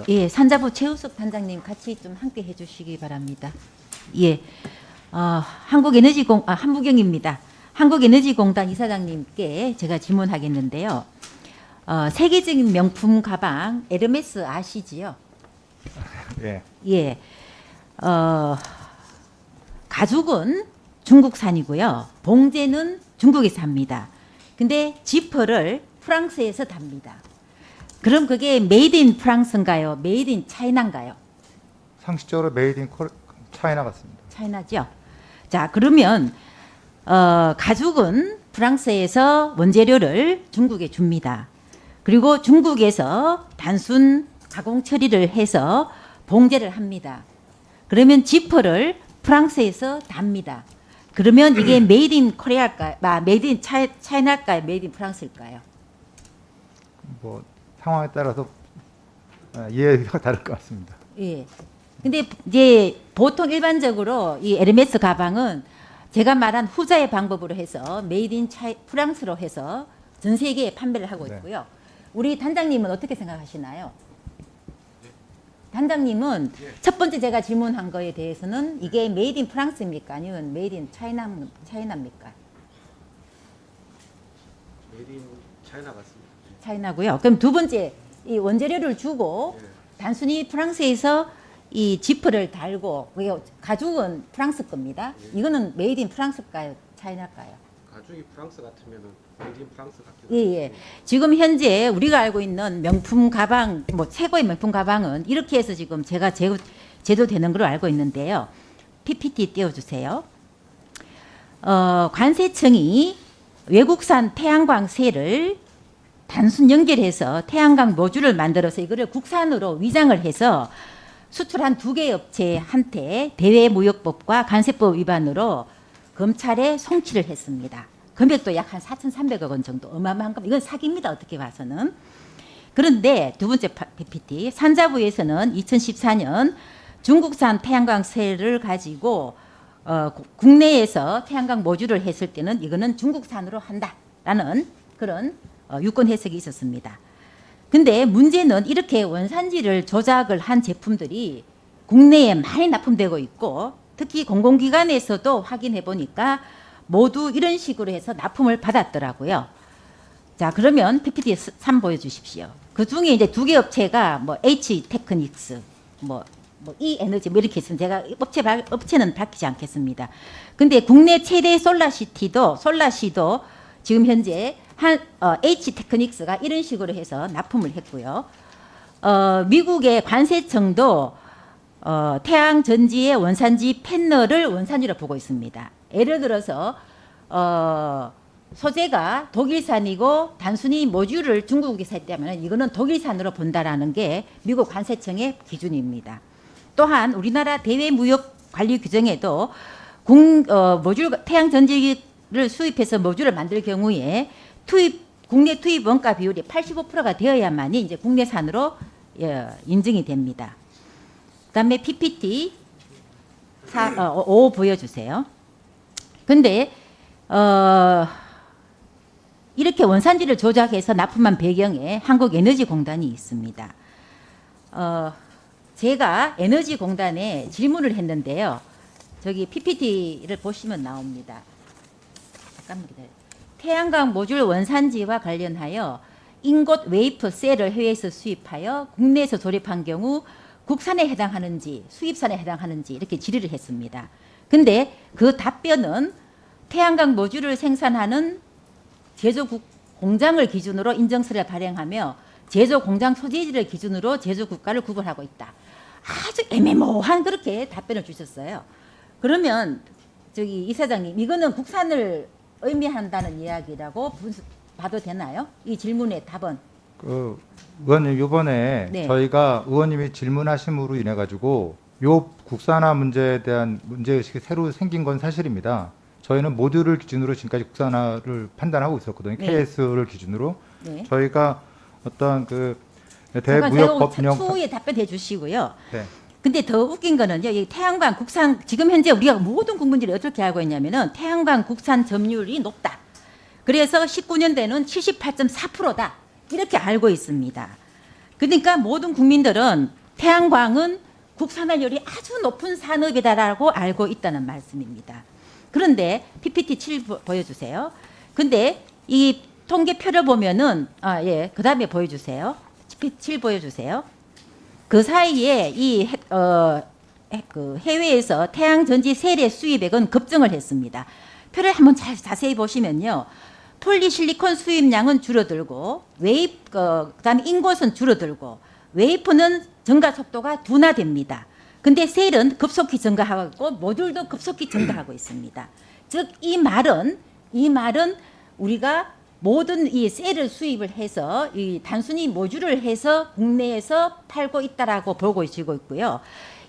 예, 산자부 최우석 단장님 같이 좀 함께 해주시기 바랍니다. 예, 한국경입니다. 한국에너지공단 이사장님께 제가 질문하겠는데요. 세계적인 명품 가방 에르메스 아시지요? 예. 예, 가죽은 중국산이고요. 봉제는 중국에서 합니다. 근데 지퍼를 프랑스에서 답니다. 그럼 그게 메이드 인 프랑스인가요? 메이드 인 차이나인가요? 상식적으로 메이드 인 차이나 같습니다. 차이나죠. 자, 그러면 가죽은 프랑스에서 원재료를 중국에 줍니다. 그리고 중국에서 단순 가공 처리를 해서 봉제를 합니다. 그러면 지퍼를 프랑스에서 답니다. 그러면 이게 메이드 인 코리아일까요? 메이드 인 차이나일까요? 메이드 인 프랑스일까요? 뭐 상황에 따라서 이해가 다를 것 같습니다. 예. 근데 이제 보통 일반적으로 이 에르메스 가방은 제가 말한 후자의 방법으로 해서 메이드 인 프랑스로 해서 전 세계에 판매를 하고 있고요. 우리 단장님은 어떻게 생각하시나요? 단장님은 첫 번째 제가 질문한 거에 대해서는 이게 메이드 인 프랑스입니까? 아니면 메이드 인 차이나입니까? 메이드 인 차이나 같습니다. 차이나고요. 그럼 두 번째 이 원재료를 주고 단순히 프랑스에서 이 지퍼를 달고 가죽은 프랑스 겁니다. 이거는 메이드 인 프랑스일까요? 차이나일까요? 가죽이 프랑스 같으면은 메이드 인 프랑스 같기도 예, 예. 지금 현재 우리가 알고 있는 명품 가방, 뭐 최고의 명품 가방은 이렇게 해서 지금 제가 제도되는 걸로 알고 있는데요. PPT 띄워주세요. 관세청이 외국산 태양광 셀을 단순 연결해서 태양광 모듈을 만들어서 이거를 국산으로 위장을 해서 수출한 2개 업체한테 대외무역법과 관세법 위반으로 검찰에 송치를 했습니다. 금액도 약 한 4,300억 원 정도 어마어마한 거 이건 사기입니다. 어떻게 봐서는. 그런데 두 번째 PPT 산자부에서는 2014년 중국산 태양광 셀을 가지고 국내에서 태양광 모듈을 했을 때는 이거는 중국산으로 한다라는 그런 유권 해석이 있었습니다. 근데 문제는 이렇게 원산지를 조작을 한 제품들이 국내에 많이 납품되고 있고 특히 공공기관에서도 확인해 보니까 모두 이런 식으로 해서 납품을 받았더라고요. 자, 그러면 PPT 3 보여주십시오. 그 중에 이제 2개 업체가 뭐 H-테크닉스, 뭐 E-에너지 뭐 이렇게 있으면 제가 업체는 밝히지 않겠습니다. 근데 국내 최대 솔라시도 지금 현재 H-테크닉스가 이런 식으로 해서 납품을 했고요. 미국의 관세청도 태양전지의 원산지 패널을 원산지로 보고 있습니다. 예를 들어서 소재가 독일산이고 단순히 모듈을 중국에서 했다면 이거는 독일산으로 본다라는 게 미국 관세청의 기준입니다. 또한 우리나라 대외무역관리 규정에도 모듈 태양전지를 수입해서 모듈을 만들 경우에 국내 투입 원가 비율이 85%가 되어야만이 이제 국내산으로 인증이 됩니다. 그다음에 PPT 5 보여주세요. 근데 이렇게 원산지를 조작해서 납품한 배경에 한국에너지공단이 있습니다. 제가 에너지공단에 질문을 했는데요. 저기 PPT를 보시면 나옵니다. 잠깐만 기다려요. 태양광 모듈 원산지와 관련하여 인곳 웨이프 셀을 해외에서 수입하여 국내에서 조립한 경우 국산에 해당하는지 수입산에 해당하는지 이렇게 질의를 했습니다. 근데 그 답변은 태양광 모듈을 생산하는 제조국 공장을 기준으로 인증서를 발행하며 제조 공장 소재지를 기준으로 제조 국가를 구분하고 있다. 아주 애매모호한 그렇게 답변을 주셨어요. 그러면 저기 이사장님 이거는 국산을 의미한다는 이야기라고 봐도 되나요? 이 질문의 답은? 의원님 이번에 네. 저희가 의원님이 질문하심으로 인해 가지고 요 국산화 문제에 대한 문제의식이 새로 생긴 건 사실입니다. 저희는 모듈을 기준으로 지금까지 국산화를 판단하고 있었거든요. 네. KS를 기준으로. 네. 저희가 어떤 그 대무역법령 추후에 답변해 주시고요. 네. 근데 더 웃긴 거는요. 이 태양광 국산 지금 현재 우리가 모든 국민들이 어떻게 알고 있냐면은 태양광 국산 점유율이 높다. 그래서 19년대는 78.4%다. 이렇게 알고 있습니다. 그러니까 모든 국민들은 태양광은 국산화율이 아주 높은 산업이다라고 알고 있다는 말씀입니다. 그런데 PPT 7 보여주세요. 근데 이 통계표를 보면은 그다음에 보여주세요. PPT 7 보여주세요. 그 사이에 그 해외에서 태양전지 세례 수입액은 급증을 했습니다. 표를 한번 자세히 보시면요. 폴리실리콘 수입량은 줄어들고 그다음에 인곳은 줄어들고 웨이프는 증가 속도가 둔화됩니다. 근데 셀은 급속히 증가하고 모듈도 급속히 증가하고 있습니다. 즉 이 말은 우리가 모든 이 셀을 수입을 해서 이 단순히 모듈을 해서 국내에서 팔고 있다라고 보고 있고요.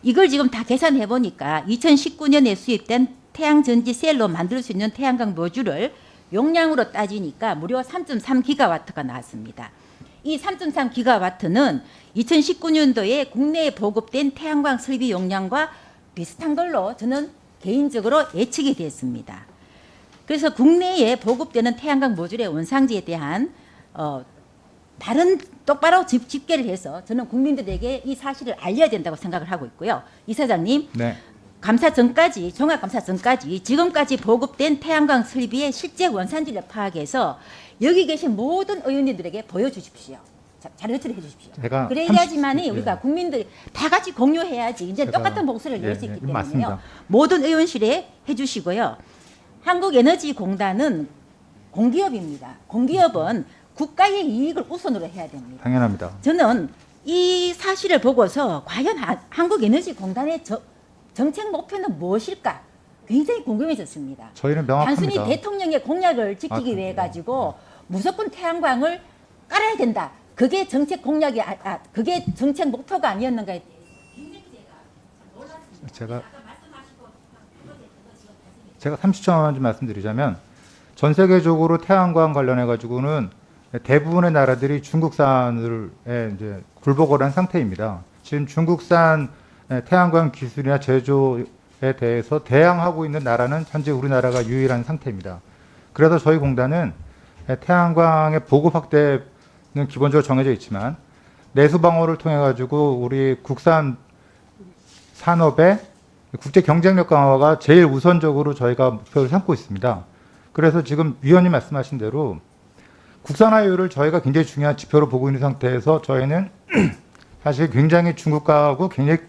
이걸 지금 다 계산해 보니까 2019년에 수입된 태양전지 셀로 만들 수 있는 태양광 모듈을 용량으로 따지니까 무려 3.3기가와트가 나왔습니다. 이 3.3기가와트는 2019년도에 국내에 보급된 태양광 설비 용량과 비슷한 걸로 저는 개인적으로 예측이 됐습니다. 그래서 국내에 보급되는 태양광 모듈의 원상지에 대한 다른 똑바로 집계를 해서 저는 국민들에게 이 사실을 알려야 된다고 생각을 하고 있고요. 이사장님, 네. 감사 전까지 종합감사 전까지 지금까지 보급된 태양광 설비의 실제 원산지를 파악해서 여기 계신 모든 의원님들에게 보여주십시오. 자료를 해주십시오. 그래야지만이 우리가 국민들 다 같이 공유해야지 이제 똑같은 목소리를 낼 수 있기 때문에요. 맞습니다. 모든 의원실에 해주시고요. 한국에너지공단은 공기업입니다. 공기업은 국가의 이익을 우선으로 해야 됩니다. 당연합니다. 저는 이 사실을 보고서 과연 한국에너지공단의 정책 목표는 무엇일까 굉장히 궁금해졌습니다. 저희는 명확합니다. 단순히 대통령의 공약을 지키기 위해 가지고 무조건 태양광을 깔아야 된다. 그게 정책 공약이 그게 정책 목표가 아니었는가에 제가 30초만 좀 말씀드리자면 전 세계적으로 태양광 관련해 가지고는 대부분의 나라들이 중국산을 이제 굴복을 한 상태입니다. 지금 중국산 태양광 기술이나 제조에 대해서 대항하고 있는 나라는 현재 우리나라가 유일한 상태입니다. 그래서 저희 공단은 태양광의 보급 확대는 기본적으로 정해져 있지만 내수 방어를 통해 가지고 우리 국산 산업의 국제 경쟁력 강화가 제일 우선적으로 저희가 목표를 삼고 있습니다. 그래서 지금 위원님 말씀하신 대로 국산화율을 저희가 굉장히 중요한 지표로 보고 있는 상태에서 저희는 사실 굉장히 중국하고 굉장히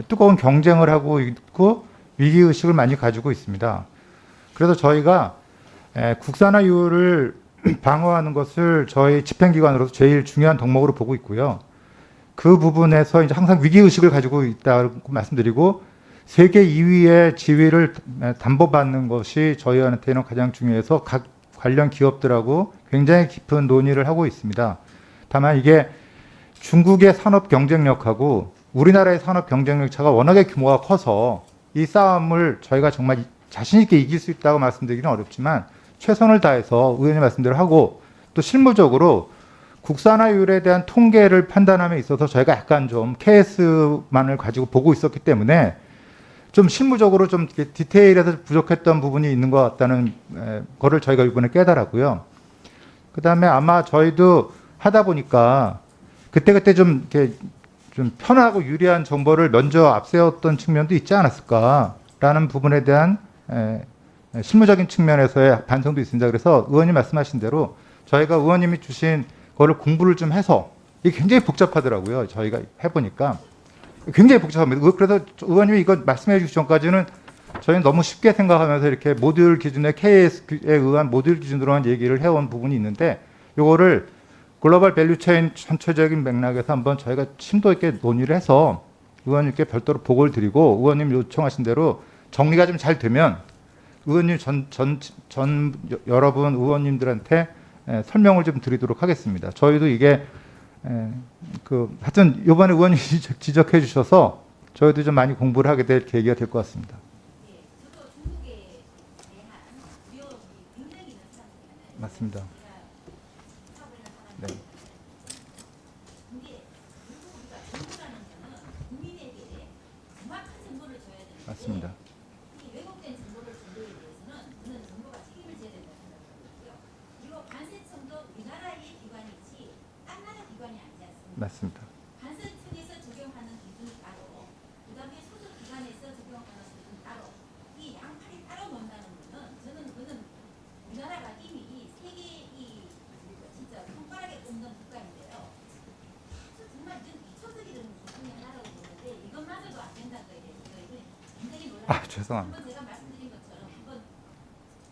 뜨거운 경쟁을 하고 있고 위기의식을 많이 가지고 있습니다. 그래서 저희가 국산화율을 방어하는 것을 저희 집행기관으로서 제일 중요한 덕목으로 보고 있고요. 그 부분에서 이제 항상 위기의식을 가지고 있다고 말씀드리고 세계 2위의 지위를 담보받는 것이 저희한테는 가장 중요해서 각 관련 기업들하고 굉장히 깊은 논의를 하고 있습니다. 다만 이게 중국의 산업 경쟁력하고 우리나라의 산업 경쟁력 차가 워낙에 규모가 커서 이 싸움을 저희가 정말 자신 있게 이길 수 있다고 말씀드리기는 어렵지만 최선을 다해서 의원님 말씀대로 하고 또 실무적으로 국산화율에 대한 통계를 판단함에 있어서 저희가 약간 좀 KS만을 가지고 보고 있었기 때문에 좀 실무적으로 좀 디테일에서 부족했던 부분이 있는 것 같다는 거를 저희가 이번에 깨달았고요. 그 다음에 아마 저희도 하다 보니까 그때그때 좀 이렇게 좀 편하고 유리한 정보를 먼저 앞세웠던 측면도 있지 않았을까라는 부분에 대한 실무적인 측면에서의 반성도 있습니다. 그래서 의원님 말씀하신 대로 저희가 의원님이 주신 거를 공부를 좀 해서 이게 굉장히 복잡하더라고요. 저희가 해보니까 굉장히 복잡합니다. 그래서 의원님이 이거 말씀해 주시기 전까지는 저희는 너무 쉽게 생각하면서 이렇게 모듈 기준의 KS에 의한 모듈 기준으로만 얘기를 해온 부분이 있는데 이거를 글로벌 밸류체인 전체적인 맥락에서 한번 저희가 심도 있게 논의를 해서 의원님께 별도로 보고를 드리고 의원님 요청하신 대로 정리가 좀 잘 되면 의원님 여러분 의원님들한테 설명을 좀 드리도록 하겠습니다. 저희도 이게 하여튼 이번에 의원님이 지적해 주셔서 저희도 좀 많이 공부를 하게 될 계기가 될 것 같습니다. 맞습니다. 네. 맞습니다. 맞습니다. 죄송합니다. 제가 말씀드린 것처럼 한번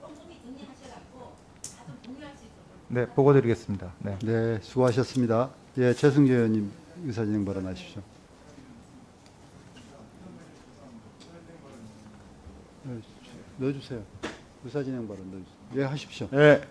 꼼꼼히 정리하셔갖고 다좀 공유할 수 있도록. 네, 보고드리겠습니다. 네. 네, 수고하셨습니다. 예, 최승재 의원님 의사진행 발언하십시오. 넣어주세요. 의사진행 발언 넣어주세요. 예, 하십시오. 네,